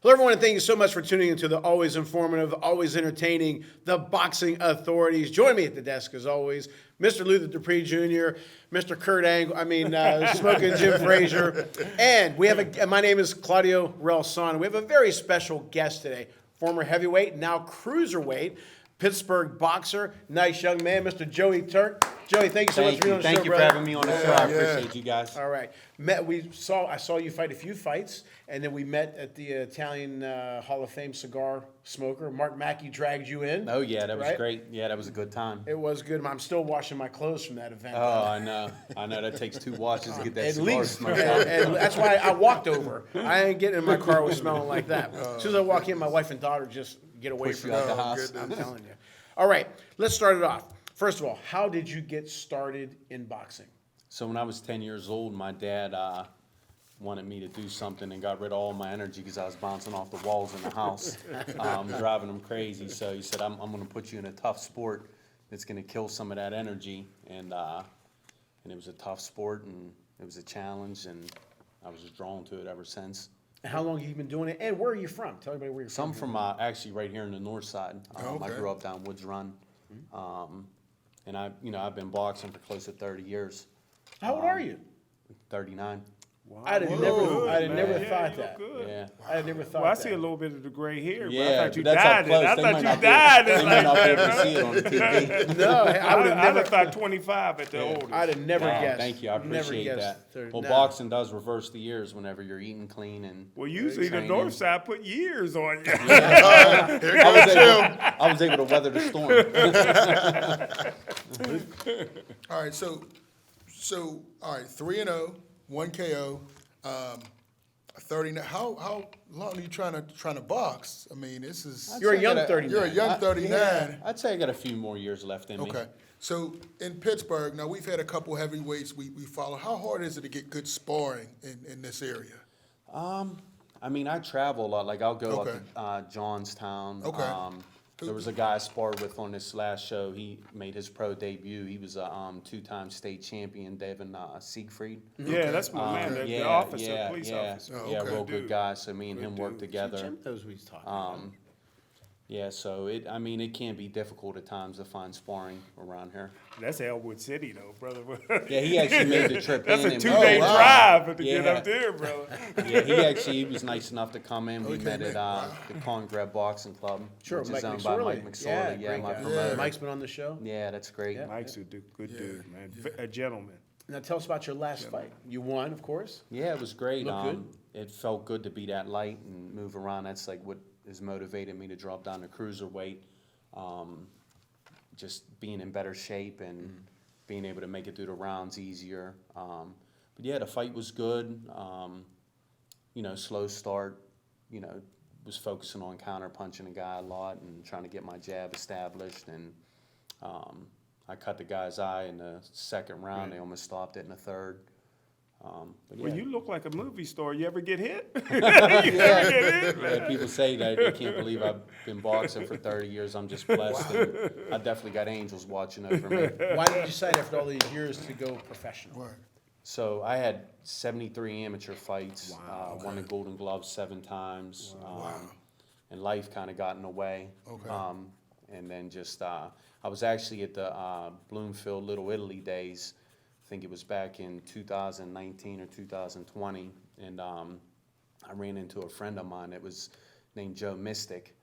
Hello, everyone, and thank you so much for tuning into the always informative, always entertaining, The Boxing Authorities. Join me at the desk, as always, Mr. Luther Dupree Jr., Mr. Kurt Angle, Smoking Jim Frazier, and we have my name is Claudio Relson. We have a very special guest today, former heavyweight, now cruiserweight, Pittsburgh boxer, nice young man, Mr. Joey Turk. Joey, thank you so much for being on the show, Thank you brother. for having me on the show. I appreciate you guys. All right. I saw you fight a few fights, and then we met at the Italian Hall of Fame cigar smoker. Mark Mackey dragged you in. Oh, yeah, that was right? great. Yeah, that was a good time. It was good. I'm still washing my clothes from that event. Oh, I know. That takes 2 washes to get that At cigar least. smoke and, out. and that's why I walked over. I ain't getting in my car with smelling like that. As soon as I walk in, my wife and daughter just get away Push from you out me. the house. I'm telling you. All right, let's start it off. First of all, how did you get started in boxing? So when I was 10 years old, my dad wanted me to do something and got rid of all my energy because I was bouncing off the walls in the house, driving him crazy. So he said, I'm going to put you in a tough sport that's going to kill some of that energy. And it was a tough sport, and it was a challenge, and I was just drawn to it ever since. And how long have you been doing it? And where are you from? Tell everybody where you're So from. I'm from actually right here in the north side. I grew up down Woods Run. And I've been boxing for close to 30 years. How old are you? 39. Wow. I'd have never thought that. Yeah. I had never thought Well, I that. see a little bit of the gray hair, but Yeah, I thought you but that's died. up close. I They thought might you not be- died. They might not be able to see it on the TV. No, I would have I'd never have thought 25 at the oldest. I'd have never Wow, guessed. thank you. I Never appreciate guessed that. 30. Well, No. boxing does reverse the years whenever you're eating clean and Well, usually the training. north side put years on you. I was able to weather the storm. All right, so all right, 3-0, 1 KO, 39. How long are you trying to box? I mean, this is You're a young I got 39. you're a young 39. Yeah, I'd say I got a few more years left in me. Okay, so in Pittsburgh, now we've had a couple heavyweights we follow. How hard is it to get good sparring in this area? I mean, I travel a lot. Like, I'll go Okay. up to Johnstown. Okay. There was a guy I sparred with on this last show. He made his pro debut. He was a 2-time state champion, Devin Siegfried. Yeah, that's my man, the Yeah, officer, yeah, police yeah. officer. Oh, Yeah, okay. real Good good dude. guy. So me and him worked together. Jim knows what he's talking about. Yeah, so it can be difficult at times to find sparring around here. That's Elwood City, though, brother. Yeah, he actually made the trip That's in. a and- 2-day wow. drive to get Yeah. up there, brother. Yeah, he was nice enough to come in. We he met came at in. Wow. the Congreb Boxing Club, Sure, which Mike is owned by McSorley. Mike McSorley. Yeah, great my guy. promoter. Mike's been on the show. Yeah, that's great. Yeah. Mike's a good dude, man. A gentleman. Now tell us about your last fight. You won, of course. Yeah, it was great. Looked good? It felt good to be that light and move around. That's like what has motivated me to drop down to cruiserweight. Just being in better shape and being able to make it through the rounds easier. But yeah, the fight was good. Slow start. Was focusing on counter punching a guy a lot and trying to get my jab established. And I cut the guy's eye in the second round. Right. They almost stopped it in the third. But yeah. Well, you look like a movie star. You ever get hit? You ever get hit, man? Yeah, people say that they can't believe I've been boxing for 30 years. I'm just blessed. And I definitely got angels watching over me. Why did you decide after all these years to go professional? Right. So I had 73 amateur fights. Wow. Won the Golden Glove 7 times. And life kind of got in the way. Okay. And then just I was actually at the Bloomfield Little Italy days. I think it was back in 2019 or 2020, and I ran into a friend of mine that was named Joe Mystic.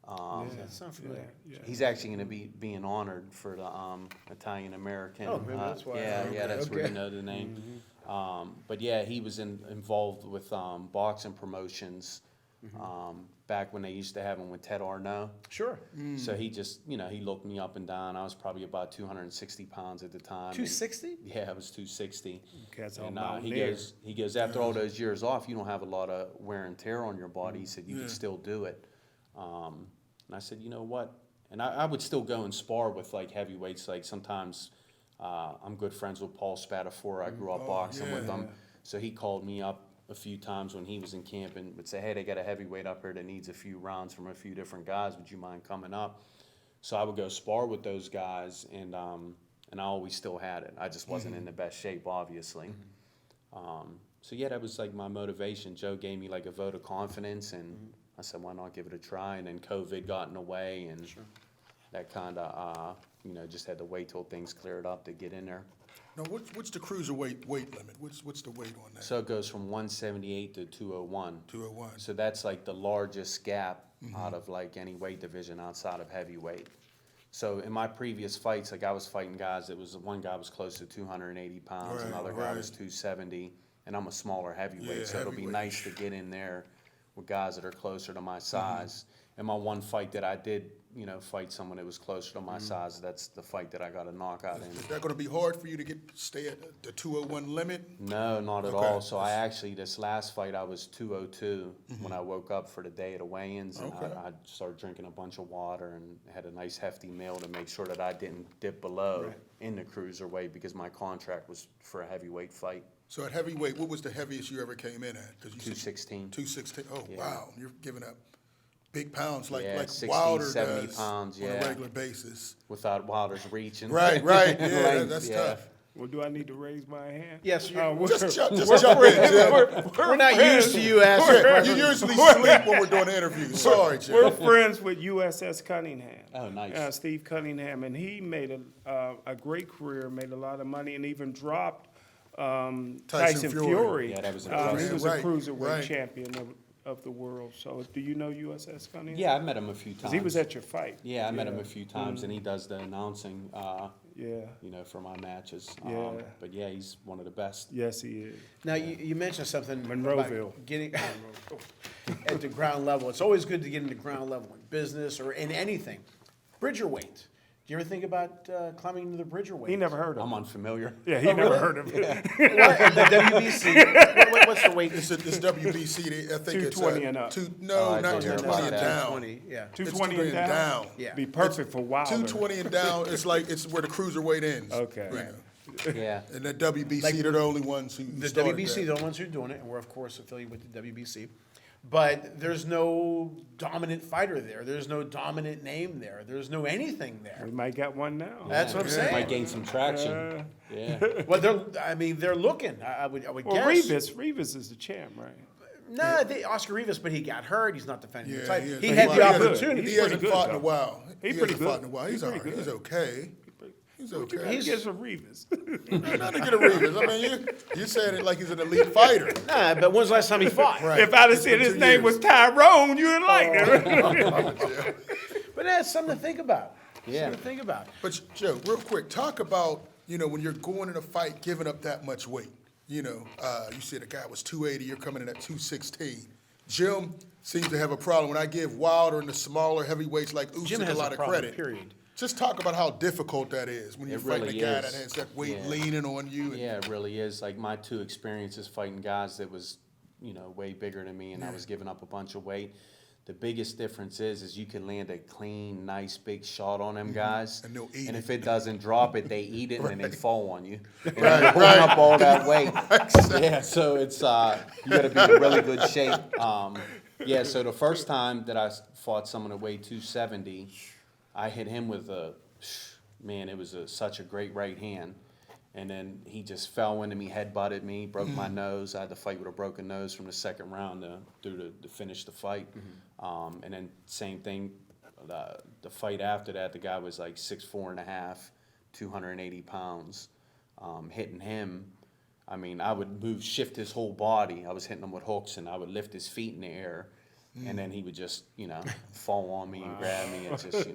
That sounds familiar. Yeah. He's actually going to be being honored for the Italian American. Oh, maybe that's why. Yeah, that's where Okay. you know the name. But yeah, he was involved with boxing promotions back when they used to have them with Ted Arnaud. Sure. So he just, he looked me up and down. I was probably about 260 pounds at the time. 260? Yeah, I was 260. Cats on And Mount he Lear. goes, after all those years off, you don't have a lot of wear and tear on your body. He said, you can still do it. And I said, you know what? And I would still go and spar with, like, heavyweights. Like, sometimes I'm good friends with Paul Spatafora. I grew up boxing with him. So he called me up a few times when he was in camp and would say, hey, they got a heavyweight up here that needs a few rounds from a few different guys. Would you mind coming up? So I would go spar with those guys, and I always still had it. I just wasn't in the best shape, obviously. So yeah, that was like my motivation. Joe gave me like a vote of confidence, and I said, why not give it a try? And then COVID got in the way, and that kind of, just had to wait till things cleared up to get in there. Now, what's the cruiserweight weight limit? What's the weight on that? So it goes from 178 to 201. 201. So that's like the largest gap out of like any weight division outside of heavyweight. So in my previous fights, like I was fighting guys that was, one guy was close to 280 pounds, Right, another guy right. was 270, and I'm a smaller heavyweight. Yeah, So it'll be heavyweight. nice to get in there with guys that are closer to my size. And my one fight that I did, fight someone that was closer to my size, that's the fight that I got a knockout in. Is that going to be hard for you to stay at the 201 limit? No, not at Okay. all. So I actually, this last fight, I was 202 when I woke up for the day of the weigh-ins. And Okay. I started drinking a bunch of water and had a nice hefty meal to make sure that I didn't dip below in the cruiserweight because my contract was for a heavyweight fight. So at heavyweight, what was the heaviest you ever came in at? 'Cause you said 216. 216. Oh, Yeah. wow. You're giving up big pounds like Yeah, 60, Wilder 70 does pounds, on a yeah. regular basis. Without Wilder's reaching. Right, right. Yeah, Length, that's yeah. tough. Well, do I need to raise my hand? Yes, you're- Just jump in, Jim. We're not used to you asking You questions. usually sleep when we're doing the interviews. Sorry, We're Jim. friends with USS Cunningham. Oh, nice. Steve Cunningham, and he made a great career, made a lot of money, and even dropped Tyson Fury. Fury. Yeah, that was He impressive. was Right, a cruiserweight right. champion of the world. So, do you know USS Cunningham? Yeah, I met him a few times. 'Cause he was at your fight. Yeah, I met him a few times, and he does the announcing, Yeah. for my matches. Yeah. But yeah, he's one of the best. Yes, he is. Now, you mentioned something Monroeville. about getting at the ground level. It's always good to get into ground level in business or in anything. Bridger weight. Do you ever think about climbing into the Bridger weight? He never heard of I'm it. unfamiliar. Yeah, he never heard of it. What, the WBC. What's the weight? It's WBC. I think it's 220 and up. Oh, I not did hear 220 about and that. down. 220, yeah. It's 220 and down? Yeah. Be perfect for Wilder. 220 and down. It's where the cruiserweight ends. Okay. You Right. know. Yeah. And the WBC, Like, they're the only ones who The started WBC, that. they're the ones who are doing it, and we're of course affiliated with the WBC. But there's no dominant fighter there. There's no dominant name there. There's no anything there. We might got one now. That's what I'm Might saying. gain some traction. Yeah. Well, they're looking. I would Well, guess. Rivas is the champ, right? No, Oscar Rivas, but he got hurt. He's not defending the Yeah, title. he is. He But had he the hasn't- opportunity. He He's pretty hasn't good, fought in a though. while. He's He pretty hasn't fought good. in a while. He's He's all pretty right. He's good. okay. He's okay. He gets a Rivas. Nothing to get a Rivas. I mean, you said it like he's an elite fighter. Nah, but when's the last time he fought? Right. If I'd have It's said been his 2 name years. was Tyrone, you'd like it. But that's something to think about. Yeah. Something to think about. But Joe, real quick, talk about, when you're going in a fight, giving up that much weight. You said a guy was 280, you're coming in at 216. Jim seems to have a problem. When I give Wilder and the smaller heavyweights like Jim Usyk has a lot of problem, credit. period. Just talk about how difficult that is when you're It fighting really a guy is. that has that weight Yeah. leaning on you. And, Yeah, it really is. Like my two experiences fighting guys that was, way bigger than me, and I was giving up a bunch of weight. The biggest difference is you can land a clean, nice, big shot on them guys, And they'll eat and it. if it doesn't drop it, they eat it and then they fall on you. And Right, you're pulling right. up all that weight. Yeah, so it's you got to be in really good shape. Yeah, so the first time that I fought someone that weighed 270, I hit him with it was such a great right hand. And then he just fell into me, headbutted me, broke my nose. I had to fight with a broken nose from the second round to finish the fight. And then same thing, the fight after that, the guy was like 6'4.5", 280 pounds. Hitting him, I mean, I would shift his whole body. I was hitting him with hooks, and I would lift his feet in the air. And then he would just, fall on me and grab me. It's just,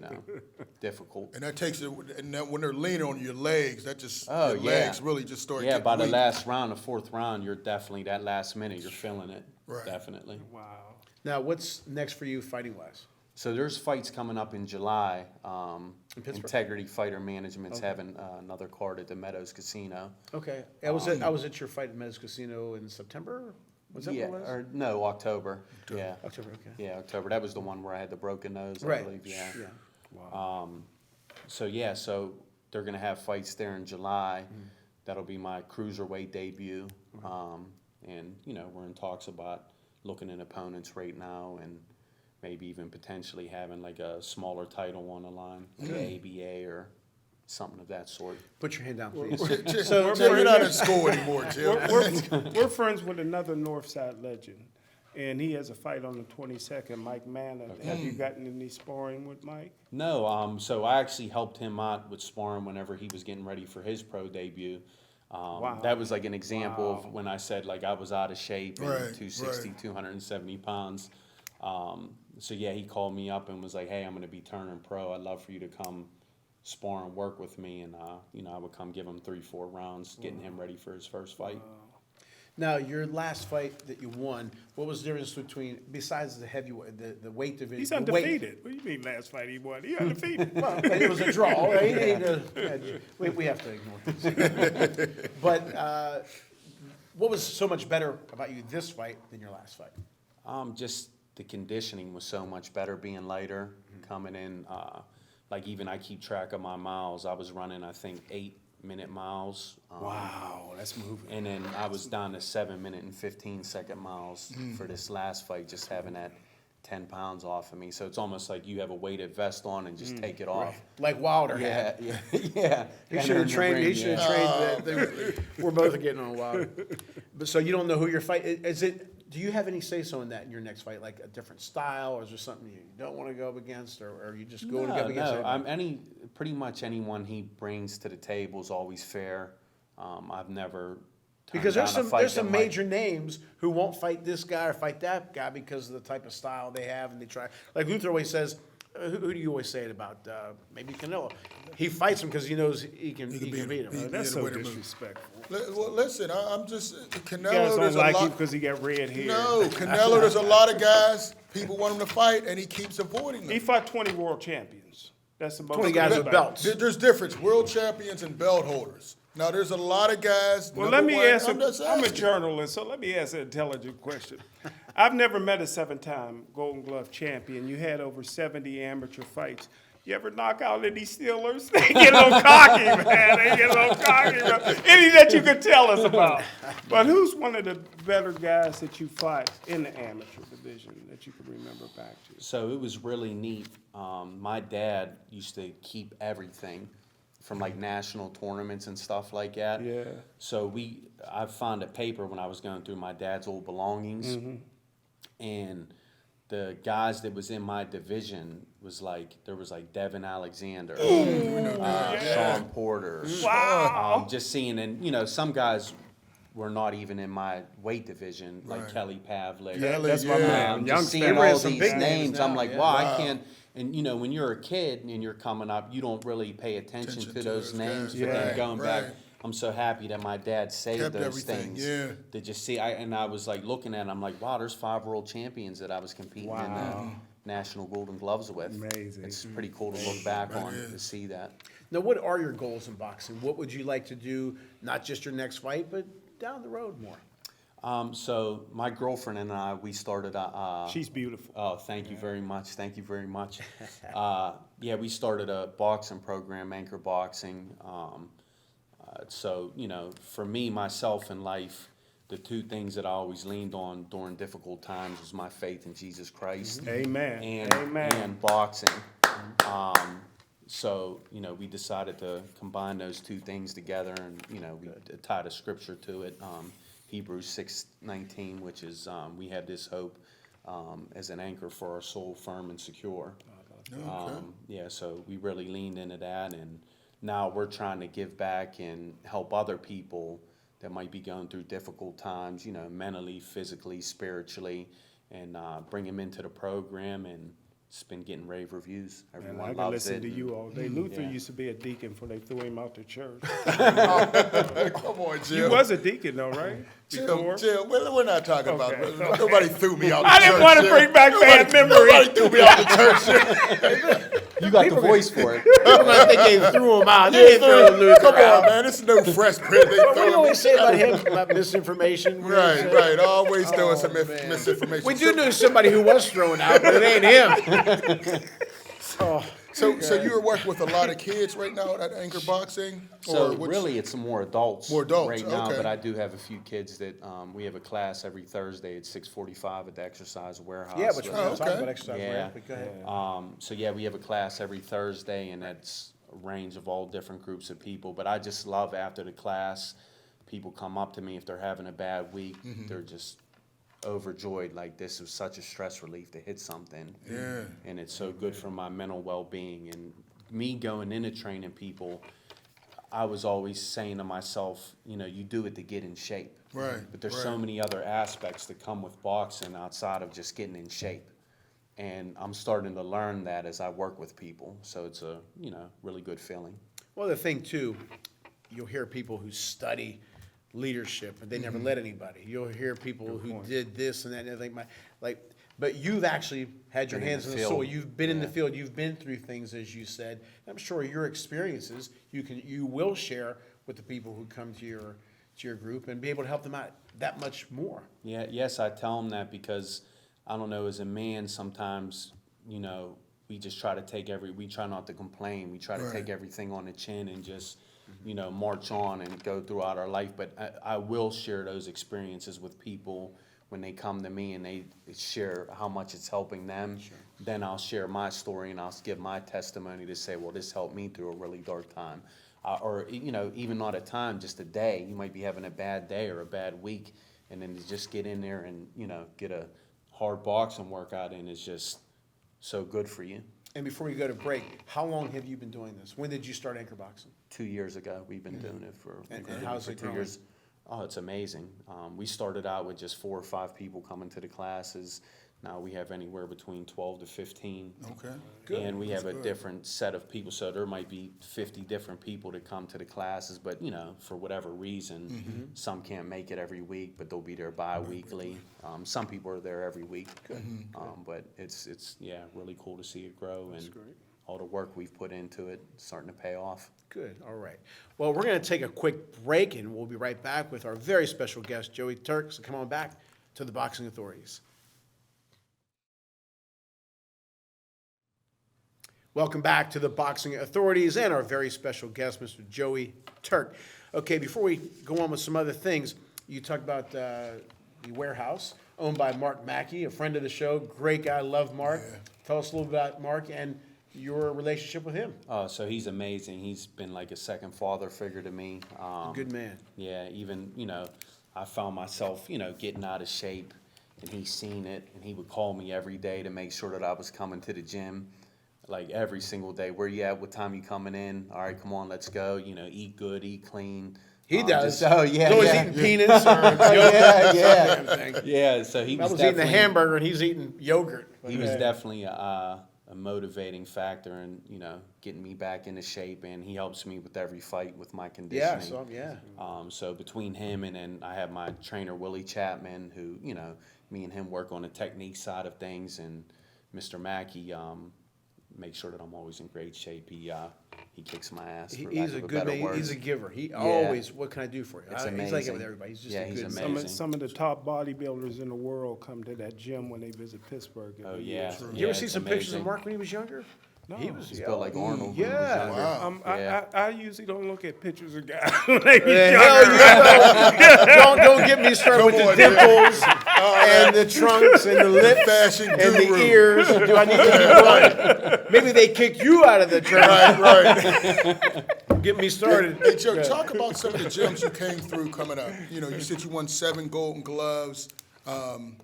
difficult. And that takes it, and that, when they're leaning on your legs, that just, Oh, your yeah. legs really just start Yeah, getting by the weak. last round, the fourth round, you're definitely, that last minute, you're feeling it. Right. Definitely. Wow. Now, what's next for you fighting-wise? So there's fights coming up in July. In Pittsburgh? Integrity Fighter Management's having another card at the Meadows Casino. Okay. I was at your fight at Meadows Casino in September? Was that Yeah, what it was? or no, October. Yeah. October, okay. Yeah, October. That was the one where I had the broken nose, I Right. believe. Yeah. Yeah. So they're gonna have fights there in July. That'll be my cruiserweight debut. And we're in talks about looking at opponents right now, and maybe even potentially having like a smaller title on the line, like an ABA or something of that sort. Put your hand down, please. Jim, you're not in school anymore, Jim. We're friends with another Northside legend, and he has a fight on the 22nd, Mike Manna. Have you gotten any sparring with Mike? No, so I actually helped him out with sparring whenever he was getting ready for his pro debut. Wow. That was like an example of when I said like I was out of shape and Right, 260, right. 270 pounds. So yeah, he called me up and was like, "Hey, I'm going to be turning pro. I'd love for you to come spar and work with me." And I would come give him 3-4 rounds, getting him ready for his first fight. Now, your last fight that you won, what was the difference between, besides the heavyweight, the weight division? He's the undefeated. What do you mean last fight he won? He undefeated. Well, it was a draw. We have to ignore things. But what was so much better about you this fight than your last fight? Just the conditioning was so much better being lighter, coming in. Like even I keep track of my miles. I was running, I think, 8-minute miles. Wow, that's moving. And then I was down to 7-minute and 15-second miles for this last fight, just having that 10 pounds off of me. So it's almost like you have a weighted vest on and just take it off. Like Wilder Yeah, had. yeah, yeah. He should have trained. He should have trained. We're both getting on Wilder. But so you don't know who your fight is. Do you have any say so in that in your next fight, like a different style, or is there something you don't want to go up against, or you just go up against? No, pretty much anyone he brings to the table is always fair. I've never turned Because down a fight there's some that might- major names who won't fight this guy or fight that guy because of the type of style they have, and they try. Like Luther always says, who do you always say it about? Maybe Canelo. He fights him because he knows he can beat him. That's the so way to move. disrespectful. Well, listen, I'm just You guys Canelo. don't There's a like him lot. because he got red hair. No, Canelo. There's a lot of guys people want him to fight, and he keeps avoiding them. He fought 20 world champions. That's the most. 20 guys with respect. belts. There's difference. World champions and belt holders. Now, there's a lot of guys. Well, number let me one, ask. I'm just I'm a asking. journalist, so let me ask an intelligent question. I've never met a 7-time Golden Glove champion. You had over 70 amateur fights. You ever knock out any Steelers? They get a little cocky, man. They get a little cocky. Any that you could tell us about. But who's one of the better guys that you fought in the amateur division that you can remember back to? So it was really neat. My dad used to keep everything from like national tournaments and stuff like that. Yeah. So I found a paper when I was going through my dad's old belongings, and the guys that was in my division was like, there was like Devin Alexander, Sean Porter. Wow. Just seeing, and some guys were not even in my weight division, like Right. Kelly Pavlik. Yeah, That's my yeah. man. Young Just seeing Stan. all raised some these big names, names I'm now, like, yeah. wow, I can't. And when you're a kid and you're coming up, you don't really pay attention to those names. guys. But then Right, going right. back, I'm so happy that my dad saved Kept those everything, things. yeah. To just see, and I was like looking at it, I'm like, wow, there's 5 world champions that I was competing in the National Golden Gloves with. Amazing. It's pretty cool to look back on to see that. Now, what are your goals in boxing? What would you like to do, not just your next fight, but down the road more? So my girlfriend and I, we started. She's beautiful. Oh, thank you very much. Thank you very much. We started a boxing program, Anchor Boxing. So, for me, myself in life, the 2 things that I always leaned on during difficult times was my faith in Jesus Christ Amen. and and boxing. So, we decided to combine those 2 things together, and, we tied a scripture to it, Hebrews 6:19, which is, we have this hope as an anchor for our soul, firm and secure. So we really leaned into that, and now we're trying to give back and help other people that might be going through difficult times, mentally, physically, spiritually, and bring them into the program, and it's been getting rave reviews. And Everyone I can loves listen it. to you all day. Luther yeah. used to be a deacon before they threw him out the church. Come on, Jim. You was a deacon though, right? Before? Jim, we're not talking about. Okay. Nobody threw me out. I the didn't church, want to Jim. bring back bad Nobody memories. threw me out the church. You got the voice for it. I'm like, they threw him out. They threw Luther Come on, out. man. This is no fresh print. They What we throwing always me- say about him, about misinformation. we always say- Right. Always throwing some man. misinformation. We do know somebody who was thrown out, but it ain't him. So you are working with a lot of kids right now at Anchor Boxing? So which- really, it's more adults. More adults, right now. okay. But I do have a few kids that we have a class every Thursday at 6:45 at the Exercise Warehouse. Yeah, but we're with- going to talk okay. about exercise. Yeah. Right? But go ahead. We have a class every Thursday, and that's a range of all different groups of people. But I just love after the class, people come up to me if they're having a bad week. Mm-hmm. They're just overjoyed. Like, this was such a stress relief to hit something. Yeah. And it's so good for my mental well-being. And me going into training people, I was always saying to myself, you know, you do it to get in shape. Right, But there's right. so many other aspects that come with boxing outside of just getting in shape. And I'm starting to learn that as I work with people. So it's a, you know, really good feeling. Well, the thing too, you'll hear people who study leadership, but they never led anybody. You'll hear people who did this and that, and everything. But you've actually had your Been in hands the in the field. soil. You've been in the Yeah. field. You've been through things, as you said. I'm sure your experiences you will share with the people who come to your group and be able to help them out that much more. Yeah, yes, I tell them that because, I don't know, as a man, sometimes, you know, we just try to we try not to complain. We try to Right. take everything on the chin and just, you know, march on and go throughout our life. But I will share those experiences with people when they come to me and they share how much it's helping them. Then I'll share my story and I'll give my testimony to say, well, this helped me through a really dark time. Or, you know, even not a time, just a day. You might be having a bad day or a bad week, and then to just get in there and, you know, get a hard boxing workout in is just so good for you. And before we go to break, how long have you been doing this? When did you start anchor boxing? 2 years ago, we've been doing it for, And we've been doing how's for it 2 growing? years. Oh, it's amazing. We started out with just 4 or 5 people coming to the classes. Now we have anywhere between 12 to 15. Okay. And we have a good. different set of people, so there might be 50 different people that come to the classes, but, you know, for whatever reason, some can't make it every week, but they'll be there bi-weekly. Some people are there every week. But it's yeah, really cool to see it grow, and all the work we've put into it starting to pay off. Good, all right. Well, we're going to take a quick break, and we'll be right back with our very special guest, Joey Turk. So come on back to the Boxing Authorities. Welcome back to the Boxing Authorities and our very special guest, Mr. Joey Turk. Okay, before we go on with some other things, you talked about the warehouse owned by Mark Mackey, a friend of the show. Great guy, love Mark. Yeah. Tell us a little about Mark and your relationship with him. So he's amazing. He's been like a second father figure to me. Good man. Yeah, even, you know, I found myself, you know, getting out of shape, and he's seen it, and he would call me every day to make sure that I was coming to the gym. Like every single day, where you at? What time you coming in? All right, come on, let's go. You know, eat good, eat clean. He does. Oh yeah, He's always yeah. eating peanuts or yogurt. yeah. Yeah, so he I was was eating a definitely hamburger and he's eating yogurt. he was definitely a motivating factor in, you know, getting me back into shape, and he helps me with every fight with my conditioning. So between him and then I have my trainer Willie Chapman, who, you know, me and him work on the technique side of things, and Mr. Mackey make sure that I'm always in great shape. He kicks my ass. For He's lack a of good better man. words. He's a giver. He always, what can I do for you? It's He's like it amazing. with everybody. He's just Yeah, a he's good amazing. man. Some of the top bodybuilders in the world come to that gym when they visit Pittsburgh. Oh yeah. You ever Yeah, see it's some pictures of amazing. Mark when he was younger? No. He's built like Arnold when he was Yeah. younger. Wow. Yeah. I usually don't look at pictures of guys when they be Hell younger. yeah. Don't get me started with the Come on, Jim. dimples and the trunks and the lips Fashion and the guru. ears. Do I need to be one? Maybe they kick you out of the tournament. Right. Get me started. Hey, Joe, talk about some of the gyms you came through coming up. You know, you said you won 7 Golden Gloves. On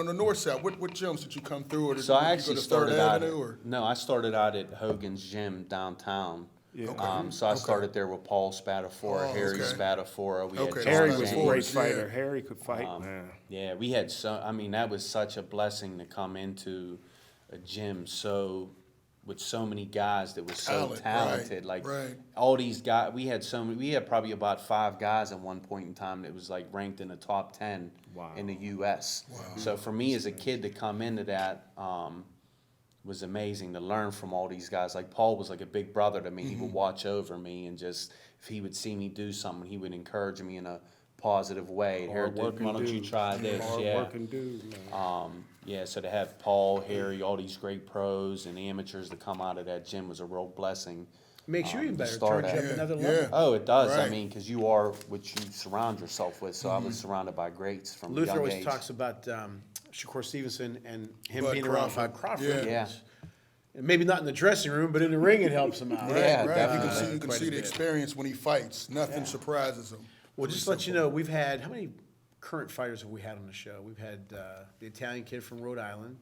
the north side, what gyms did you come through? Or did So I you actually go to started Third out. Avenue, or? No, I started out at Hogan's Gym downtown. Yeah. Okay. So I started there with Paul Spadafora, Oh, Harry okay. Spadafora. We Okay. had Harry John was a James. great Yeah. fighter. Harry could fight, man. Yeah, we had that was such a blessing to come into a gym with so many guys that was so Talent, right, talented. Like right. all these guys, we had probably about 5 guys at one point in time that was like ranked in the top 10 in the U.S. Wow. So for me as a kid to come into that was amazing to learn from all these guys. Like Paul was like a big brother to me. He would watch over me, and just if he would see me do something, he would encourage me in a positive way. Here, dude, why don't you try this? Yeah. Hard-working dude, man. Yeah, so to have Paul, Harry, all these great pros and amateurs to come out of that gym was a real blessing. Makes you even better. start Turns you at. up another Yeah. level. Oh, it does. I Right. mean, because you are what you surround yourself with. So I was surrounded by greats from a Luther young always age. talks about Shakur Stevenson and him Bud being around Crawford. Crawford. Yeah. And maybe not in the dressing room, but in the ring it helps him out. Yeah, Right. definitely. You can Quite see a the bit. experience when he fights. Nothing surprises him. Well, just to let you know, we've had how many current fighters have we had on the show? We've had the Italian kid from Rhode Island,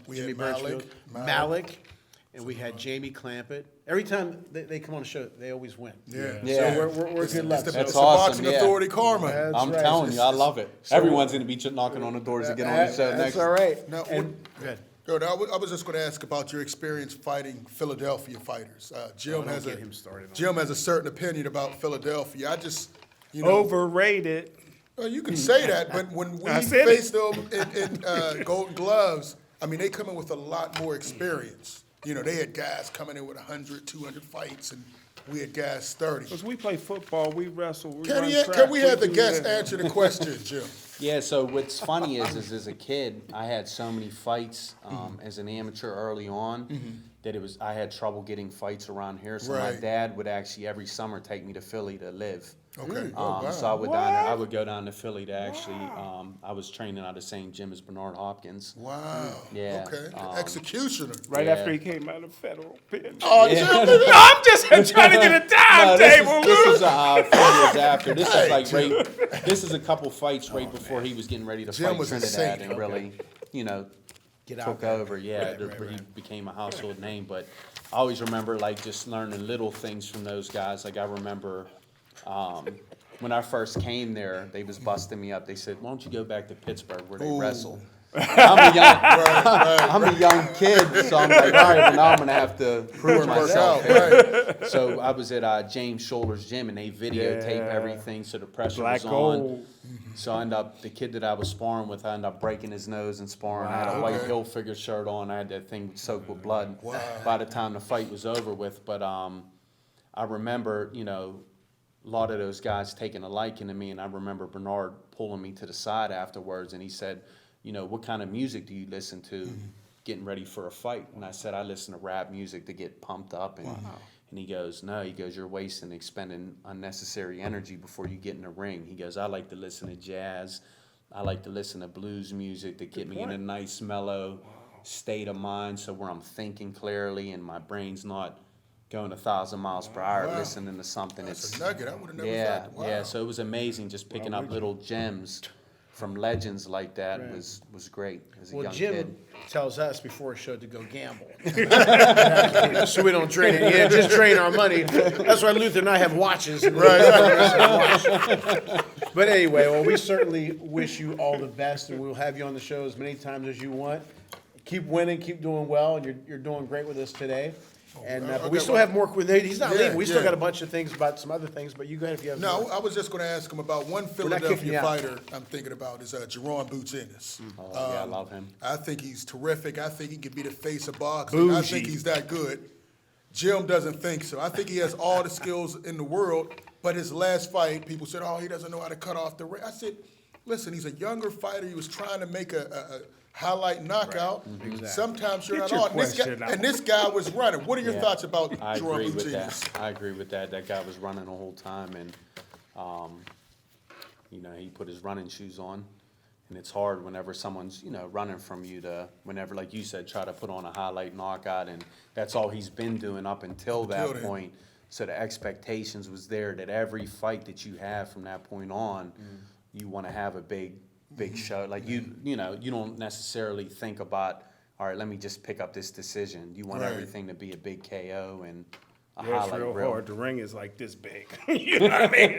We Jimmy had Malik, Birchfield, Malik. Malik, and we had Jamie Clampett. Every time they come on the show, they always win. Yeah. Yeah. So we're good luck. It's the, That's it's the awesome, boxing yeah. authority karma. That's I'm right. telling you, I love it. Everyone's going to be knocking on the doors to get on the show That's next. all right. Now, And, go ahead. Good. I was just going to ask about your experience fighting Philadelphia fighters. Jim has get him started on Jim has a certain opinion about Philadelphia. I just, you know, Overrated. well, you can say that, but when we I said faced them in Golden Gloves, I mean, they come in with a lot more experience. You know, they had guys coming in with 100, 200 fights, and we had guys 30. Because we play football, we wrestle, we Can, run he, track, can we have the do guest that. answer the question, Jim? Yeah, so what's funny is as a kid, I had so many fights as an amateur early on that I had trouble getting fights around here. So my Right. dad would actually every summer take me to Philly to live. Okay. Oh, wow. So I would go down to Philly to actually, I was training out of the same gym as Bernard Hopkins. Wow. Yeah, Okay. Executioner. Right Yeah. after he came out of federal pen. Oh, Yeah. Jim, No, I'm just trying to get a No, timetable. this is 4 years after. This Hey, is like right. This is a couple fights right before he was getting ready to Jim fight was a Trinidad saint. and really, you know, Get out took there. over. Yeah, he became a household name. But I always remember like just learning little things from those guys. Like I remember when I first came there, they was busting me up. They said, "Why don't you go back to Pittsburgh where they wrestle?" I'm a young kid, so I'm like, all right, well, now I'm gonna have to prove myself. out, here. So I was at James Scholer's gym, and they videotape Yeah. everything, so the pressure Black was on. gold. So I ended up, the kid that I was sparring with, I ended up breaking his nose and sparring. I had a white Okay. Hilfiger shirt on. I had that thing soaked with blood. Wow. By the time the fight was over with, but I remember, you know, a lot of those guys taking a liking to me, and I remember Bernard pulling me to the side afterwards, and he said, you know, what kind of music do you listen to getting ready for a fight? And I said, I listen to rap music to get pumped up. And he goes, no, he goes, you're wasting, expending unnecessary energy before you get in the ring. He goes, I like to listen to jazz. I like to listen to blues music to get me in a nice mellow state of mind, so where I'm thinking clearly and my brain's not going 1,000 miles per hour Wow. listening to something. That's a nugget. I would have never Yeah, thought. Wow. yeah. So it was amazing just picking up little gems from legends like that was great as a Well, young Jim kid. tells us before a show to go gamble. So we don't drain it. Yeah, just drain our money. That's why Luther and I have watches. Right. But anyway, well, we certainly wish you all the best, and we'll have you on the show as many times as you want. Keep winning, keep doing well, and you're doing great with us today. And but we okay, still well, have more. He's not yeah, leaving. We still yeah. got a bunch of things about some other things, but you go ahead if you have. No, more. I was just going to ask him about one not kicking you Philadelphia out. fighter I'm thinking about is Jerron Boots Ennis. Oh, yeah, I love him. I think he's terrific. I think he could be the face of boxing. I think he's that good. Jim doesn't think so. I think he has all the skills in the world, but his last fight, people said, oh, he doesn't know how to cut off the ring. I said, listen, he's a younger fighter. He was trying to make a highlight knockout. Sometimes you're Get not your on. This guy, question out. and this guy was running. What are your Yeah. thoughts about I Jerron agree Boots with Ennis? that. I agree with that. That guy was running the whole time, and you know, he put his running shoes on, and it's hard whenever someone's, you know, running from you to, whenever, like you said, try to put on a highlight knockout, and that's all he's been doing up until that then. point. So the expectations was there that every fight that you have from that point on, you want to have a big show. Like you know, you don't necessarily think about, all right, let me just pick up this decision. You want Right. everything to be a big KO and a Yeah, it's highlight real reel. hard. The ring is like this big. You know what I mean?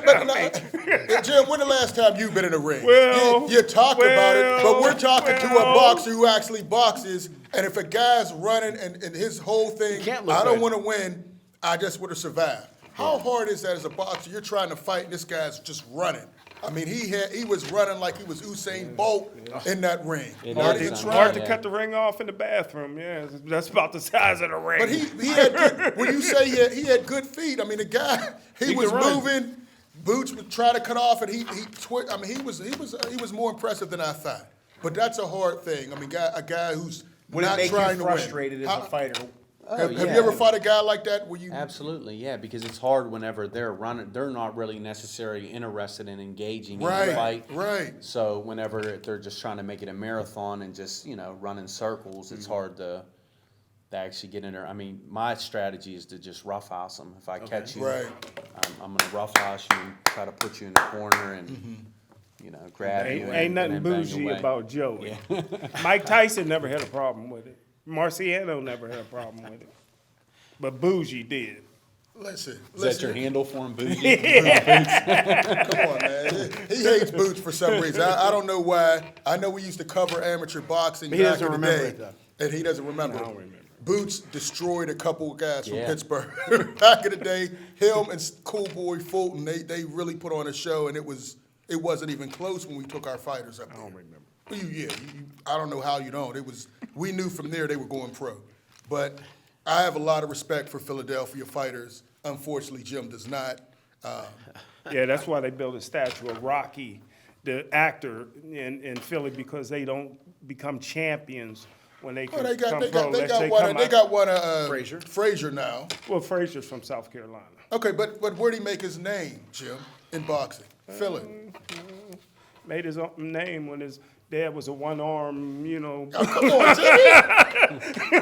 But Jim, when the last time you've been in a ring? Well, you talk about it, but we're talking to a well. boxer who actually boxes, and if a guy's running and his whole thing, can't look I don't good. want to win, I just want to survive. How hard is that as a boxer? You're trying to fight, and this guy's just running. I mean, he was running like he was Usain Bolt in that ring. It Not is even something. trying Hard to Yeah. cut the ring off in the bathroom. Yeah, that's about the size of the ring. But he had good, when you say he had good feet, I mean the guy he was could run. moving, boots would try to cut off, and he was more impressive than I thought. But that's a hard thing. I mean, a guy who's Would it not make you trying to win. frustrated as a fighter? Have yeah. you ever fought a guy like that where you? Absolutely, yeah, because it's hard whenever they're running. They're not really necessarily interested in engaging in Right, the fight. right. So whenever they're just trying to make it a marathon and just, you know, run in circles, it's hard to to actually get in there. I mean, my strategy is to just roughhouse them. If I catch you, Right. I'm going to roughhouse you and try to put you in the corner and, you know, grab you. Ain't and nothing then bang bougie away. about Joey. Mike Tyson never had a problem with it. Marciano never had a problem with it. But Bougie did. Listen. Is that your handle for him, Bougie? Come on, man. He hates Boots for some reason. I don't know why. I know we used to cover amateur boxing He back doesn't in the remember day, it, though. and he doesn't remember. I it. don't remember. Boots destroyed a couple of guys from Yeah. Pittsburgh back in the day. Him and Cool Boy Fulton, they really put on a show, and it wasn't even close when we took our fighters up there. I don't remember. I don't know how you don't. We knew from there they were going pro. But I have a lot of respect for Philadelphia fighters. Unfortunately, Jim does not. Yeah, that's why they built a statue of Rocky, the actor in Philly, because they don't become champions when they Well, come they got pro. they unless got they one. come They out- got one. Frazier. Frazier now. Well, Frazier's from South Carolina. Okay, but where'd he make his name, Jim, in boxing? Philly. Made his own name when his dad was a one-arm, Oh, come on, Jimmy.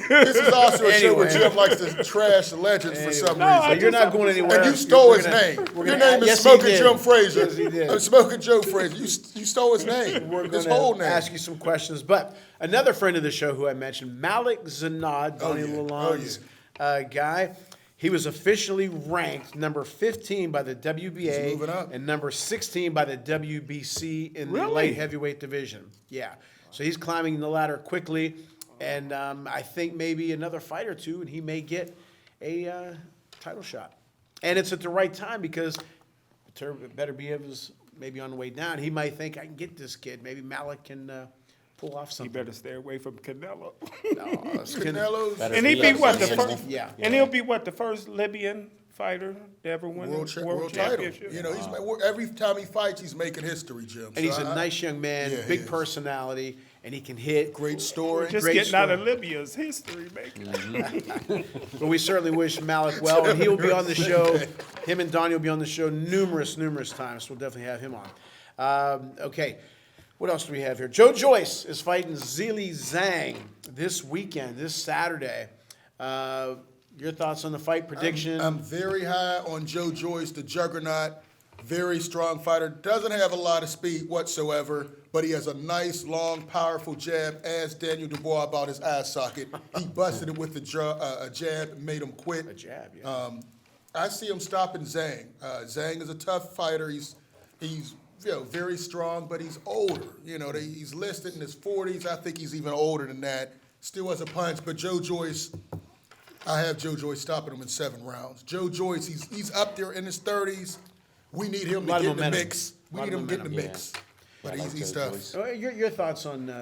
This is also a show where Anyway. Jim likes to trash legends for some No, I reason. So you're not going anywhere. And you stole We're his gonna- name. we're Your gonna- name is yes, he Smoking did. Jim Frazier. Yes, he did. Smoking Joe Frazier. You stole his name. We're His going whole to name. ask you some questions. But another friend of the show who I mentioned, Malik Zanad, Donnie yeah. Lalonde's guy, he was officially ranked number 15 by the WBA He's moving up. and number 16 by the WBC in the Really? light heavyweight division. Yeah. So he's climbing the ladder quickly. And I think maybe another fight or two, and he may get a title shot. And it's at the right time because Better be maybe on the way down. He might think, I can get this kid. Maybe Malik can pull off You something. better stay away from Canelo. No, it's Can- Canelo's Better And he be beat what, the upset. first? Yeah. And he'll be what, the first Libyan fighter to ever win world a title. championship? You know, every time he fights, he's making history, Jim. And he's So a nice young man, Yeah, he big is. personality, and he can hit. Great story. Just Great getting out of story. Libya's history making. But we certainly wish Malik well, and he will be on the show. Him and Donnie will be on the show numerous times. So we'll definitely have him on. Okay, what else do we have here? Joe Joyce is fighting Zili Zhang this weekend, this Saturday. Your thoughts on the fight prediction? I'm very high on Joe Joyce, the juggernaut. Very strong fighter. Doesn't have a lot of speed whatsoever, but he has a nice, long, powerful jab. Asked Daniel Dubois about his eye socket. He busted it with a jab and made him quit. A jab, yeah. I see him stopping Zhang. Zhang is a tough fighter. He's very strong, but he's older. He's listed in his 40s. I think he's even older than that. Still has a punch, but Joe Joyce, I have Joe Joyce stopping him in 7 rounds. Joe Joyce, he's up there in his 30s. We need him to Lot of get in the momentum. mix. We Lot need of him to get in the momentum, mix. yeah. But I like he's Joe tough. Joyce. Your thoughts on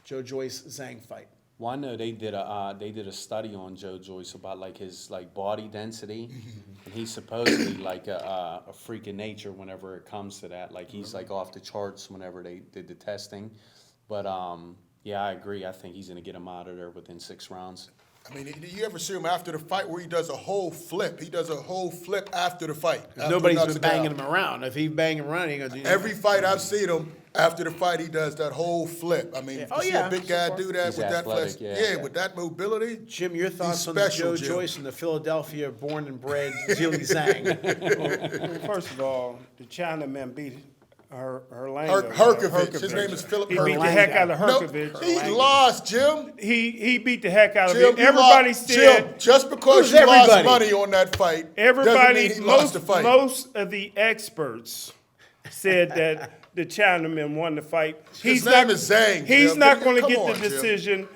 Joe Joyce Zhang fight? Well, I know they did a study on Joe Joyce about like his like body density, and he's supposedly like a freak of nature whenever it comes to that. Like he's like off the charts whenever they did the testing. But yeah, I agree. I think he's gonna get him out of there within 6 rounds. I mean, do you ever see him after the fight where he does a whole flip? He does a whole flip after the fight. after he Nobody's knocks been it down. banging him around. If he's banging him around, he ain't gonna do Every fight I've seen him, after the fight, he does that whole flip. I mean, Yeah. you Oh, see yeah. a big guy do that He's with that athletic, flesh. yeah. With that mobility. Jim, your thoughts on special, Joe Jim. Joyce and the Philadelphia born and bred Zili Zhang? First of all, the Chinaman beat Herkovich. His name is Philip He beat the Herkovich. heck out of No, Herkovich. he lost, Jim. He beat the heck out of Jim, him. you Everybody lost, said. Jim, just because Who's you lost everybody? money on that fight, doesn't Everybody, mean he lost the fight. most of the experts said that the Chinaman won the fight. His name is Zhang, He's Jim. not going to Come get on, the Jim. decision.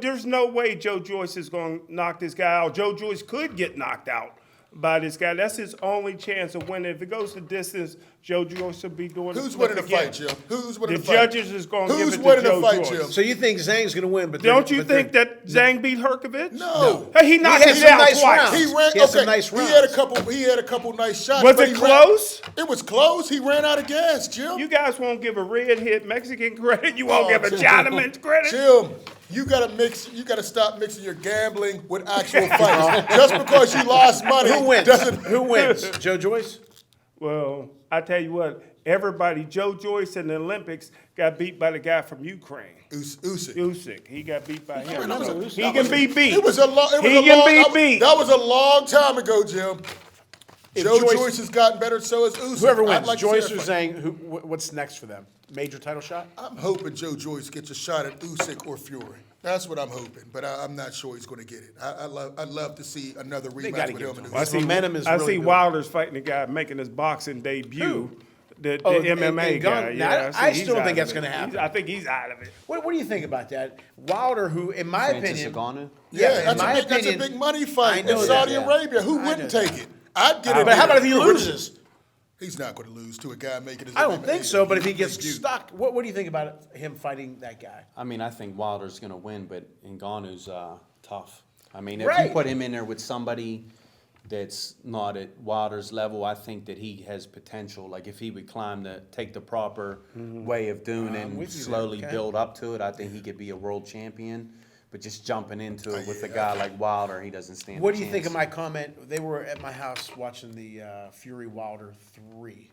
There's no way Joe Joyce is going to knock this guy out. Joe Joyce could get knocked out by this guy. That's his only chance of winning. If it goes to distance, Joe Joyce will be doing. Who's what winning the again. fight, Jim? Who's winning The the fight? judges is going to give Who's it to winning Joe the fight, Joyce. Jim? So you think Zhang's gonna win? But Don't you but think that Zhang beat Herkovich? No. Hey, he knocked had him some down nice twice. rounds. He ran. He had okay, some nice he rounds. had a couple nice shots. Was but it he ran- close? It was close. He ran out of gas, Jim. You guys won't give a redhead Mexican credit. You won't give a Jim. Chinaman credit. Jim, you gotta stop mixing your gambling with actual fights. Just because you lost money Who wins? doesn't. Who wins? Joe Joyce? Well, I tell you what, everybody, Joe Joyce in the Olympics got beat by the guy from Ukraine. Usyk. Usyk. He got beat by him. That was So a- he that can was be a- beat. It was a long. He can be beat. That was a long time ago, Jim. Joe Joyce- Joyce has gotten better. So has Usyk. Whoever I'd wins, like to see Joyce that or fight. Zhang, what's next for them? Major title shot? I'm hoping Joe Joyce gets a shot at Usyk or Fury. That's what I'm hoping, but I'm not sure he's going to get it. I'd love to see another gotta rematch with give him it and to him. Usyk. Momentum is I really see building. Wilder's fighting the guy making his boxing debut. The MMA and guy. Gunn- Yeah, I see still he's don't think out that's of it. gonna happen. I think he's out of it. What do you think about that? Wilder, who, in my Francis opinion, Ngannou? Yeah, in my that's a opinion, big money I fight know in that, Saudi yeah. Arabia. Who I wouldn't know take it? I'd get it. But how about if he loses? He's not going to lose to a guy making his. I don't MMA think so, but if he debut. gets stuck, what do you think about him fighting that guy? I mean, I think Wilder's going to win, but Ngannou's tough. I mean, if Right. you put him in there with somebody that's not at Wilder's level, I think that he has potential. Like if he would take the proper way of doing it and with you there, slowly okay. build up to it, I think he could be a world champion. But just jumping into it with a guy like Wilder, he doesn't stand. What a do you think of chance. my comment? They were at my house watching the Fury Wilder 3.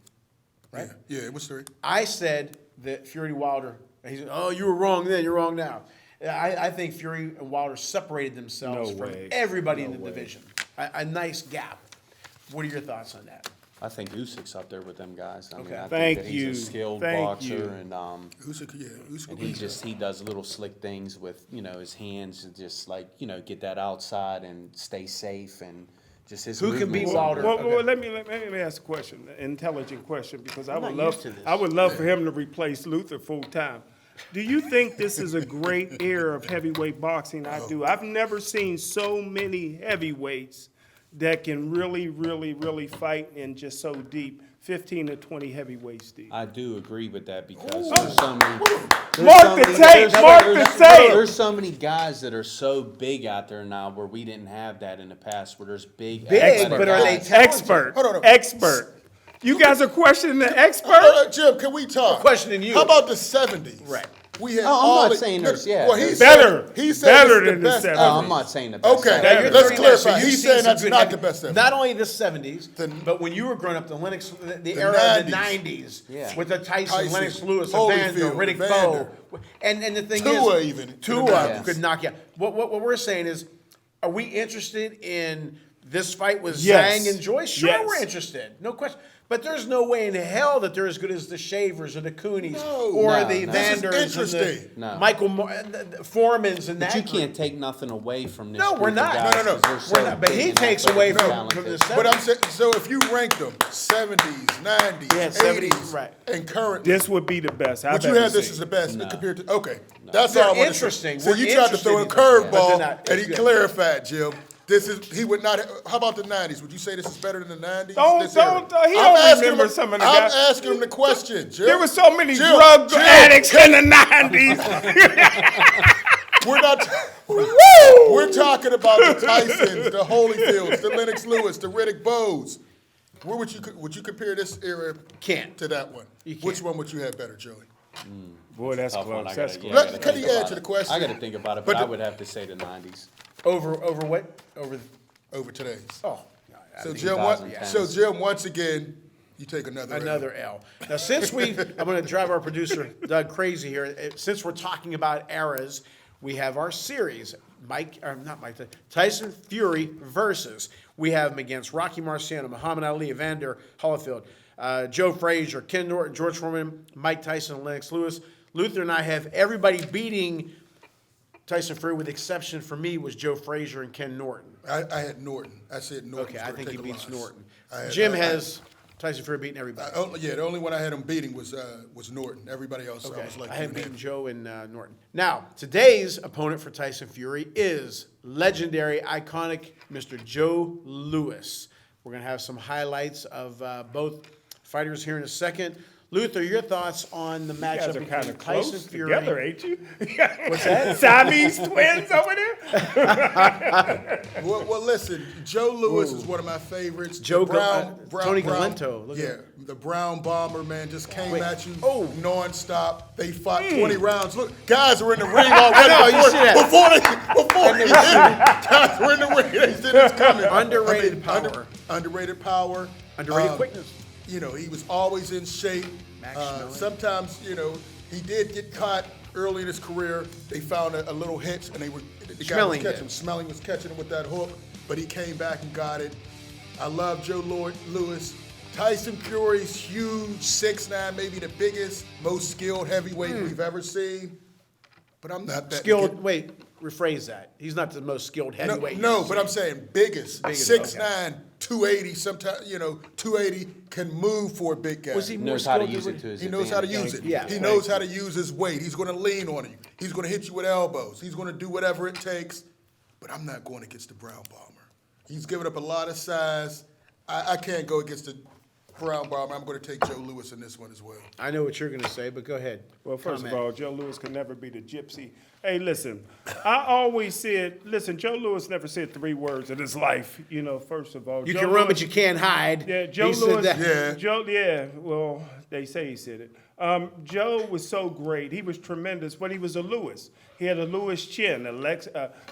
Right? Yeah, what's the? I said that Fury Wilder. He said, "Oh, you were wrong then. You're wrong now." I think Fury and Wilder separated themselves No from way. everybody in No the way. division. A nice gap. What are your thoughts on that? I think Usyk's up there with them guys. I mean, Okay. I Thank think that he's you. a skilled Thank boxer, you. and Usyk, yeah, Usyk. and he does little slick things with his hands, and just like get that outside and stay safe, and just his Who can beat movements. Wilder? Well, Okay. let me ask a question, an intelligent question, because I would not love used to this. I would love for him to replace Luther full time. Do you think this is a great era of heavyweight boxing? I do. I've never seen so many heavyweights that can really, really, really fight and just so deep. 15 to 20 heavyweights deep. I do agree with that because there's so many. Mark the tape, mark the tape. There's so many guys that are so big out there now where we didn't have that in the past. Where there's big, Big, athletic but are they guys. talented? Expert. Hold on. Expert. You guys are questioning the expert? Jim, can we talk? We're questioning you. How about the 70s? Right. We had Oh, I'm all not the- saying there's- yeah, Well, he there's- said Better. He said Better it's the than the best 70s. Oh, I'm not saying the best. Okay. ever. Now, you're Let's 39, clarify. so you've He's seen saying some that's good not heavy- the best ever. Not only the 70s, but when you were growing up, the era of the 90s, Yeah. with the Tyson, Lennox Tyson, Lewis, Evander, Holyfield, Riddick Evander. Bowe, and the thing Tua is, even, in the Tua 90s. could knock you out. What we're saying is, are we interested in this fight with Yes. Zhang and Joyce? Sure, Yes. we're interested, no question. But there's no way in hell that they're as good as the Shavers or the Coonies No. or No, the no. This is Vanders and the interesting. No. Michael the Foremans and But that you group. can't take nothing away from this. No, we're group of not. guys No, no, no. 'cause they're so We're not. But big he and takes athletic away and from talented. the But I'm saying, so if you rank them 70s, 90s, Yeah, 80s, 70s, right. and current, This would be the best. would you have this as the best compared to? Okay, that's They're all I want interesting. to say. So We're you tried to throw a interested in them, but they're curveball, not and as he good. clarified, Jim. He would not. How about the 90s? Would you say this is better than the 90s? Don't- This era? don't- he I'm don't asking remember him- some of the I'm guys. asking him the question, Jim. There were so many Jim, drug Jim, addicts in the 90s. We're not. We're talking about the Tysons, the Holyfields, the Lennox Lewis, the Riddick Bows. Where would you compare this era Can't. to that one? You can't. Which one would you have better, Joey? Boy, that's Tough one. close. I That's gotta- close. yeah, I Let- gotta can think he about answer it. the question? I got to think about it, But but I the- would have to say the 90s. Over what? Over. Over today's. Oh, So I think Jim, 2010s. once again, you take another. another L. Now, since I'm going to drive our producer Doug crazy here. Since we're talking about eras, we have our series. Tyson Fury versus. We have him against Rocky Marciano, Muhammad Ali, Evander Holyfield, Joe Frazier, Ken Norton, George Foreman, Mike Tyson, and Lennox Lewis. Luther and I have everybody beating Tyson Fury, with the exception for me was Joe Frazier and Ken Norton. I had Norton. I said Norton. Okay, I think he beats Norton. I had- Jim I- has Tyson Fury beating everybody. The only one I had him beating was Norton. Everybody else, Okay, I was like, I had you beaten and Joe and Norton. Now, today's opponent for Tyson Fury is legendary, iconic Mr. Joe Louis. We're going to have some highlights of both fighters here in a second. Luther, your thoughts on the You matchup guys are kind between of Tyson close Fury? together, ain't you? What's that? Siamese twins over there? Well, listen, Joe Louis is one of my favorites. Joe The Tony Galento, look at Yeah, the Brown Bomber, man, just came Wait. at you Oh. nonstop. They fought 20 rounds. Look, guys were in the ring already know, you see that. before he hit it. Guys were in the ring. They said it's coming. Underrated power. Underrated power. Underrated quickness. he was always in shape. Max Schmeling. Sometimes, he did get caught early in his career. They found a little hitch, and the guy was Schmeling catching did. him. Schmeling was catching him with that hook, but he came back and got it. I love Joe Lewis. Tyson Fury's huge, 6'9", maybe the biggest, most skilled heavyweight we've ever seen. But I'm not that Skilled, wait, rephrase that. He's not the most skilled heavyweight. No, but I'm saying biggest. Biggest, 6'9", 280, sometimes, 280 can move for a big guy. Was he more Knows how to skilled use than- it to his He knows how to advantage. use it. Yeah. He knows how to use his weight. He's going to lean on you. He's going to hit you with elbows. He's going to do whatever it takes. But I'm not going against the Brown Bomber. He's given up a lot of size. I can't go against the Brown Bomber. I'm going to take Joe Lewis in this one as well. I know what you're going to say, but go ahead. Well, first Comment. of all, Joe Lewis can never be the gypsy. Hey, listen, I always said, Joe Lewis never said 3 words in his life. First of all, You Joe can run, Lewis- but you can't hide. Yeah, Joe He said Lewis. that. Well, they say he said it. Joe was so great. He was tremendous, but he was a Lewis. He had a Lewis chin,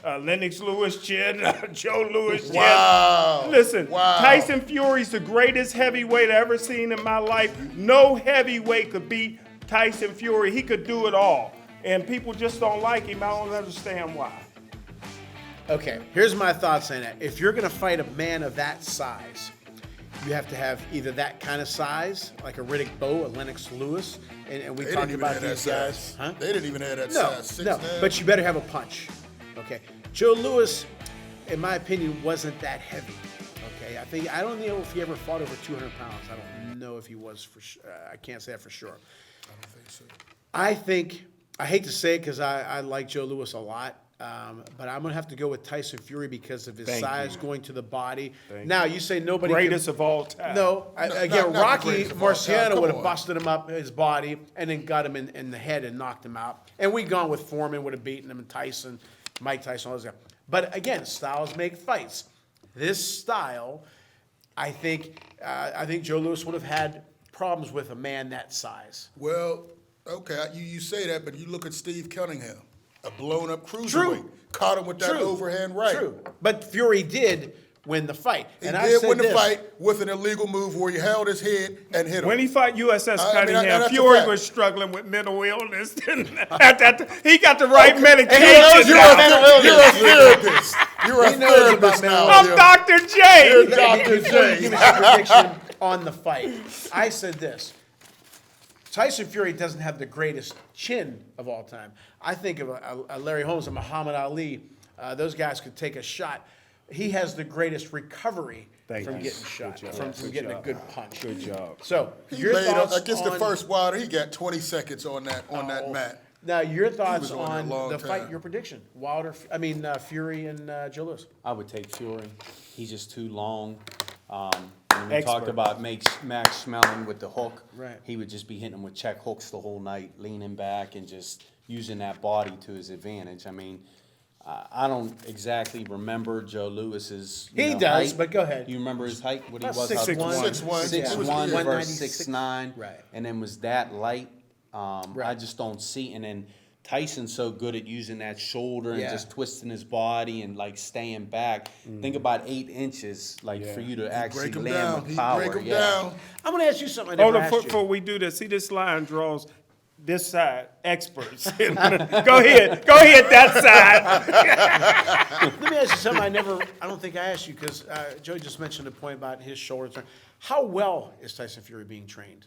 Lennox Lewis chin, Joe Lewis chin. Wow. Listen, Wow. Tyson Fury's the greatest heavyweight I ever seen in my life. No heavyweight could beat Tyson Fury. He could do it all. And people just don't like him. I don't understand why. Okay, here's my thoughts on it. If you're going to fight a man of that size, you have to have either that kind of size, like a Riddick Bowe, a Lennox Lewis, and we They talked didn't even about have that these guys. size. Huh? They didn't even have that No, size. no, 6'9". but you better have a punch. Okay, Joe Lewis, in my opinion, wasn't that heavy. Okay, I don't know if he ever fought over 200 pounds. I don't know if he was for sure. I can't say that for sure. I don't think so. I hate to say it because I like Joe Lewis a lot, but I'm going to have to go with Tyson Fury because of his Thank size you. going to the body. Thank Now, you say nobody Greatest can, of all time. No, again, not the Rocky greatest of all time. Marciano Come would have on. busted him up his body and then got him in the head and knocked him out. And we gone with Foreman, would have beaten him, and Tyson, Mike Tyson, all those guys. But again, styles make fights. This style, I think Joe Lewis would have had problems with a man that size. Well, okay, you say that, but you look at Steve Cunningham, a blown-up cruiserweight. True. Caught him with that overhand right. True. But Fury did win the fight. He And I've did said win the this. fight with an illegal move where he held his head and hit him. When he fought USS I mean, Cunningham, that's a Fury fact. was struggling with mental illness. He got the right You're medication. a therapist. You're a He knows about therapist mental now. I'm Jim. Dr. J. You're Dr. Before you J. give me your prediction on the fight, I said this. Tyson Fury doesn't have the greatest chin of all time. I think of a Larry Holmes, a Muhammad Ali. Those guys could take a shot. He has the greatest recovery Thank from you. getting shot, Good job. from Good getting a job. good punch. Good job. So, He your made thoughts against on, the first Wilder. He got 20 seconds on that mat. Now, your thoughts was on there a on long the fight, time. your prediction. Fury and Joe Lewis. I would take Fury. He's just too long. When we talked Expert. about Max Schmeling with the hook, Right. he would just be hitting him with check hooks the whole night, leaning back and just using that body to his advantage. I mean, I don't exactly remember Joe Lewis's. He does, height. but go ahead. You remember his height? What he About was? 6'1". 6'1". 6'1" Yeah. versus 196. 6'9". Right. And then was that light? I Right. just don't see. And then Tyson's so good at using that shoulder and Yeah. just twisting his body and like staying back. Think about 8 inches, like for you to actually Break him land down. with He power. break him yeah. down. I'm going to ask you something I Oh, never asked you. before we do this, see this line draws this side, experts. Go ahead, that side. Let me ask you something I don't think I asked you because Joey just mentioned a point about his shoulder turn. How well is Tyson Fury being trained?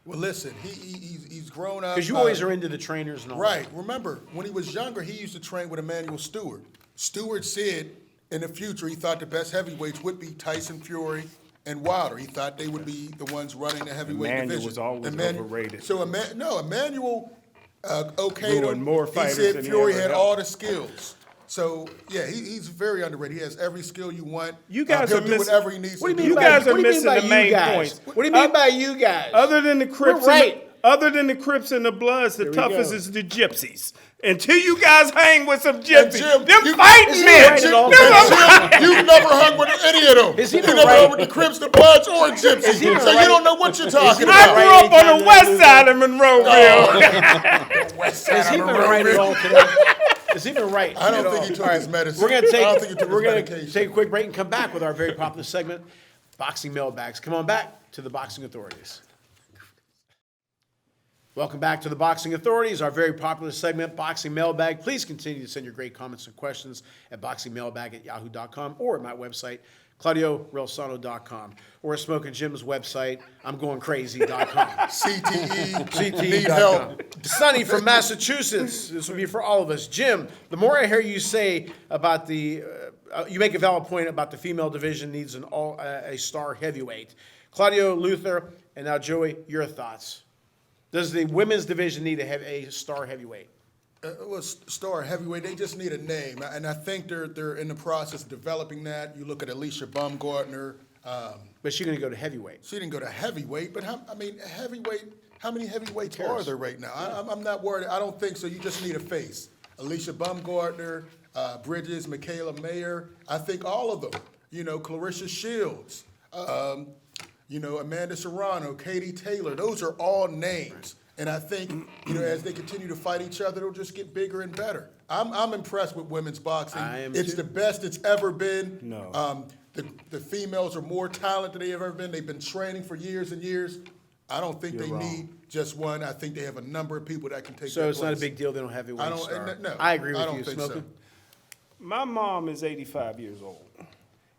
Well, listen, he's grown up. Because you always are into the trainers and all Right. Remember, when he was younger, he used to train with Emmanuel Stewart. Stewart said in the future he thought the best heavyweights would be Tyson Fury and Wilder. He thought they would be the ones running the heavyweight Emmanuel division. was always overrated. So, Emmanuel okayed Ruined him. more He fighters said than he Fury ever had helped. all the skills. So, yeah, he's very underrated. He has every skill you want. You guys he'll are do missing- whatever he needs What do to you do. mean You by guys are what do you mean missing by the you main guys? points. What do you mean by you guys? Other than the Crips, We're right. Other than the Crips and the Bloods, the we toughest go. is the Gypsies. Until you guys hang with some Gypsies, Jim, them you- fighting Is he men. right at all them times? are- You've never hung with any of them. Is he you even never right? hung with the Crips, the Bloods, or Gypsies. Is he even So you right? don't know what you're talking even I about. grew right up on anytime the they west lose side of Monroeville. West Is side he of even the right at road. all today? Is he even right? I don't at think all? he took All right, his medicine. We're gonna I don't think he took his we're gonna medication. take a quick break and come back with our very popular segment, Boxing Mailbags. Come on back to the Boxing Authorities. Welcome back to the Boxing Authorities, our very popular segment, Boxing Mailbag. Please continue to send your great comments and questions at boxingmailbag@yahoo.com or at my website, ClaudiaRelsano.com, or Smoking Jim's website, I'mGoingCrazy.com. CTE, need CTE.com. help. Sonny from Massachusetts. This will be for all of us. Jim, the more I hear you say about the, you make a valid point about the female division needs a star heavyweight. Claudio, Luther, and now Joey, your thoughts. Does the women's division need a star heavyweight? Well, star heavyweight, they just need a name, and I think they're in the process of developing that. You look at Alicia Baumgartner. But she's going to go to heavyweight. She didn't go to heavyweight, but heavyweight. How many heavyweights are there right now? I'm not worried. I don't think so. You just need a face. Alicia Baumgartner, Bridges, Michaela Mayer. I think all of them. Clarissa Shields. Amanda Serrano, Katie Taylor, those are all names. And I think, as they continue to fight each other, it'll just get bigger and better. I'm impressed with women's boxing. It's the best it's ever been. No. The females are more talented than they've ever been. They've been training for years and years. I don't think they need just one. I think they have a number of people that can take So their it's place. not a big deal they don't have heavyweight star. No, I agree with I don't you, think Smoking. so. My mom is 85 years old,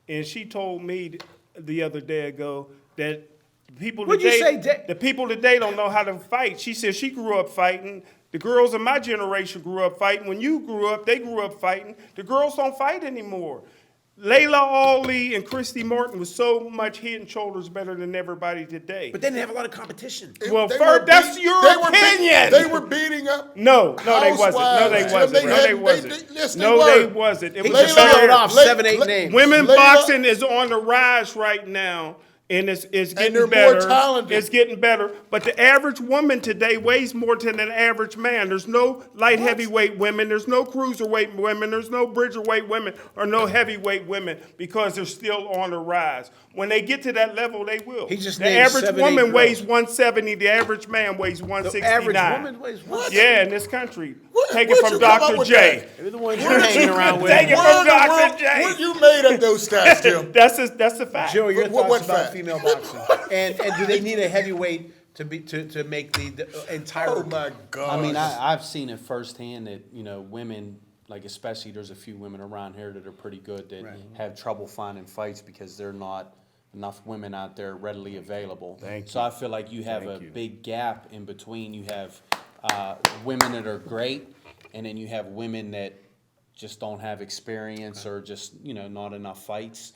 and she told me the other day ago that people What'd you today, say, the people today don't know how to fight. She said she grew up fighting. The girls of my generation grew up fighting. When you grew up, they grew up fighting. The girls don't fight anymore. Layla Ali and Christy Martin was so much head and shoulders better than everybody today. But they didn't have a lot of competition. Well, first, that's your opinion. They were beating up. No, they wasn't. No, they housewives. wasn't. No, they Yes, wasn't. they No, were. they wasn't. It He was just a better- rattled off 7, 8 names. Women Layla- boxing is on the rise right now, and it's getting they're better. more talented. It's getting better. But the average woman today weighs more than an average man. There's no light heavyweight women. There's no cruiserweight women. There's no bridgerweight women or no heavyweight women because they're still on the rise. When they get to that level, they will. He just the named average 7, 8 woman girls. weighs 170. The average man weighs The 169. average woman weighs what? Yeah, in this country. Take it where'd from you come Dr. up with J. that? They're the ones you're hanging around with. Take it Where from in the Dr. world- J. Where you made up those stats, Jim? That's a fact. Joe, your What thoughts about fact? female boxing? And do they need a heavyweight to make the entire? Oh my God! I mean, I've seen it firsthand that, women, like especially there's a few women around here that are pretty good that have trouble finding fights because there are not enough women out there readily available. So I feel like you have a big gap in between. You have women that are great, and then you have women that just don't have experience or just, not enough fights.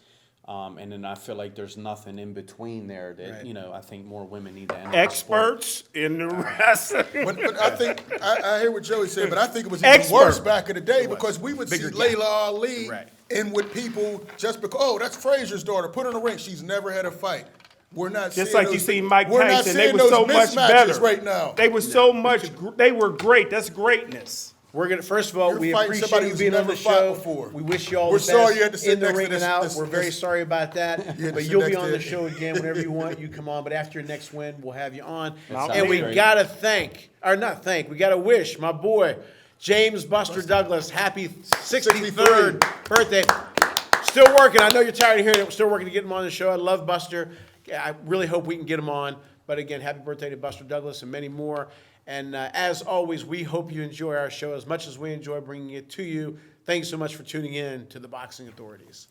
And then I feel like there's nothing in between there that, I think more women need to enter the sport. Experts in the wrestling. But I think I hear what Joey said, but I think it was even worse back in the day because we would see Layla Ali in with people just because that's Frazier's daughter. Put her in the ring. She's never had a fight. We're not Just seeing like those, you see Mike we're not Tyson, they seeing were those so much mismatches better right now. They were so much. They were great. That's greatness. We're gonna first of all, You're we fighting appreciate somebody you who's being on never the fought show. before. We wish you all We're the sorry best you had to sit in the next to ring and this- out. this- We're very this- sorry about that. had to But sit you'll be next on to the it. show again whenever you want. You come on. But after your next win, we'll have you on. That's And we great. gotta we gotta wish my boy James Buster Douglas happy 63rd birthday. Still working. I know you're tired of hearing it. We're still working to get him on the show. I love Buster. I really hope we can get him on. But again, happy birthday to Buster Douglas and many more. And as always, we hope you enjoy our show as much as we enjoy bringing it to you. Thanks so much for tuning in to the Boxing Authorities.